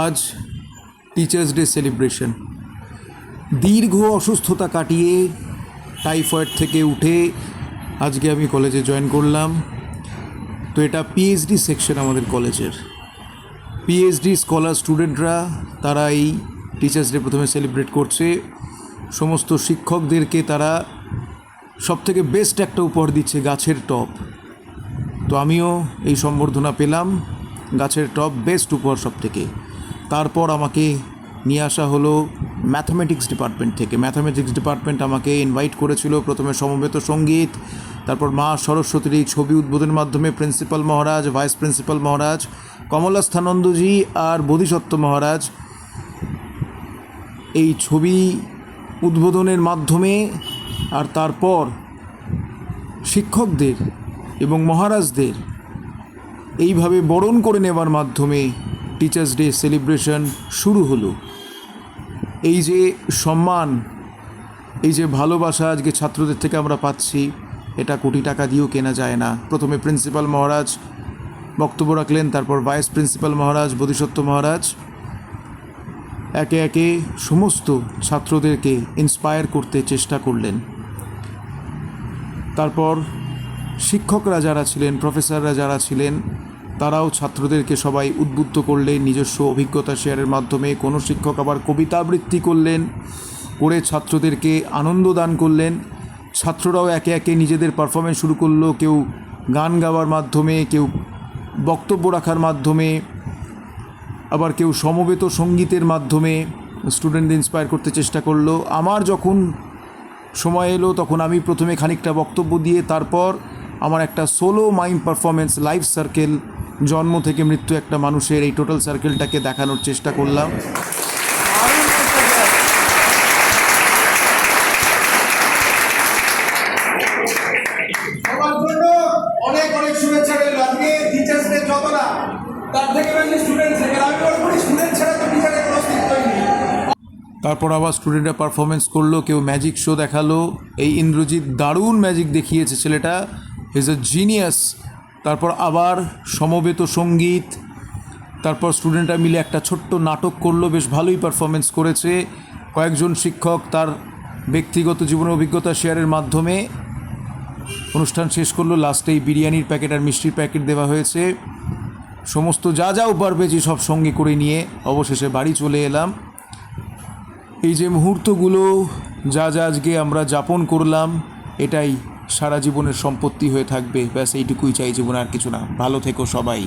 আজ teachers day celebration. দীর্ঘ অসুস্থতা কাটিয়ে টাইফয়েড থেকে উঠে আজকে আমি কলেজে জয়েন করলাম। তো এটা পিএইচডি সেকশন আমাদের কলেজের। পিএইচডি স্কলার স্টুডেন্টরা তারা এই টিচার্স ডে প্রথমে সেলিব্রেট করছে। সমস্ত শিক্ষকদেরকে তারা সবথেকে বেস্ট একটা উপহার দিচ্ছে, গাছের টব। তো আমিও এই সম্বর্ধনা পেলাম, গাছের টব বেস্ট উপহার সব থেকে। তারপর আমাকে নিয়ে আসা হলো ম্যাথামেটিক্স ডিপার্টমেন্ট থেকে। ম্যাথামেটিক্স ডিপার্টমেন্ট আমাকে ইনভাইট করেছিল। প্রথমে সমবেত সঙ্গীত, তারপর মা সরস্বতীর এই ছবি উদ্বোধনের মাধ্যমে প্রিন্সিপাল মহারাজ, ভাইস প্রিন্সিপাল মহারাজ, কমলাস্থানন্দজি আর বোধিসত্ত্ব মহারাজ এই ছবি উদ্বোধনের মাধ্যমে, আর তারপর শিক্ষকদের এবং মহারাজদের এইভাবে বরণ করে নেওয়ার মাধ্যমে টিচার্স ডে সেলিব্রেশন শুরু হলো। এই যে সম্মান, এই যে ভালোবাসা আজকে ছাত্রদের থেকে আমরা পাচ্ছি, এটা কোটি টাকা দিয়েও কেনা যায় না। প্রথমে প্রিন্সিপাল মহারাজ বক্তব্য রাখলেন, তারপর ভাইস প্রিন্সিপাল মহারাজ, বোধিসত্ত্ব মহারাজ একে একে সমস্ত ছাত্রদেরকে ইন্সপায়ার করতে চেষ্টা করলেন। তারপর শিক্ষকরা যারা ছিলেন, প্রফেসররা যারা ছিলেন, তারাও ছাত্রদেরকে সবাই উদ্বুদ্ধ করলেন নিজস্ব অভিজ্ঞতা শেয়ারের মাধ্যমে। কোনো শিক্ষক আবার কবিতা আবৃত্তি করলেন, করে ছাত্রদেরকে আনন্দ দান করলেন। ছাত্ররাও একে একে নিজেদের পারফরমেন্স শুরু করলো, কেউ গান গাওয়ার মাধ্যমে, কেউ বক্তব্য রাখার মাধ্যমে, আবার কেউ সমবেত সঙ্গীতের মাধ্যমে স্টুডেন্টদের ইন্সপায়ার করতে চেষ্টা করলো। আমার যখন সময় এলো তখন আমি প্রথমে খানিকটা বক্তব্য দিয়ে তারপর আমার একটা solo mime performance, life circle, জন্ম থেকে মৃত্যু একটা মানুষের এই টোটাল সার্কেলটাকে দেখানোর চেষ্টা করলাম। অনেক অনেক শুভেচ্ছা রইল। আজকে টিচার্স ডে যত না, তার থেকে বেশি স্টুডেন্ট থেকে, আমি মনে করি স্টুডেন্ট ছাড়া তো টিচারের কোনো অস্তিত্বই নেই। তারপর আবার স্টুডেন্টরা পারফরমেন্স করলো, কেউ ম্যাজিক শো দেখালো। এই ইন্দ্রজিৎ দারুণ ম্যাজিক দেখিয়েছে, ছেলেটা ইজ এ জিনিয়াস। তারপর আবার সমবেত সঙ্গীত, তারপর স্টুডেন্টরা মিলে একটা ছোট্ট নাটক করলো, বেশ ভালোই পারফরমেন্স করেছে। কয়েকজন শিক্ষক তার ব্যক্তিগত জীবনের অভিজ্ঞতা শেয়ারের মাধ্যমে অনুষ্ঠান শেষ করলো। লাস্টেই বিরিয়ানির প্যাকেট আর মিষ্টির প্যাকেট দেওয়া হয়েছে। সমস্ত যা যা উপহার পেয়েছি সব সঙ্গে করে নিয়ে অবশেষে বাড়ি চলে এলাম। এই যে মুহূর্তগুলো যা যা আজকে আমরা যাপন করলাম, এটাই সারা জীবনের সম্পত্তি হয়ে থাকবে। ব্যাস এইটুকুই চাই জীবনে, আর কিছু না। ভালো থেকো সবাই।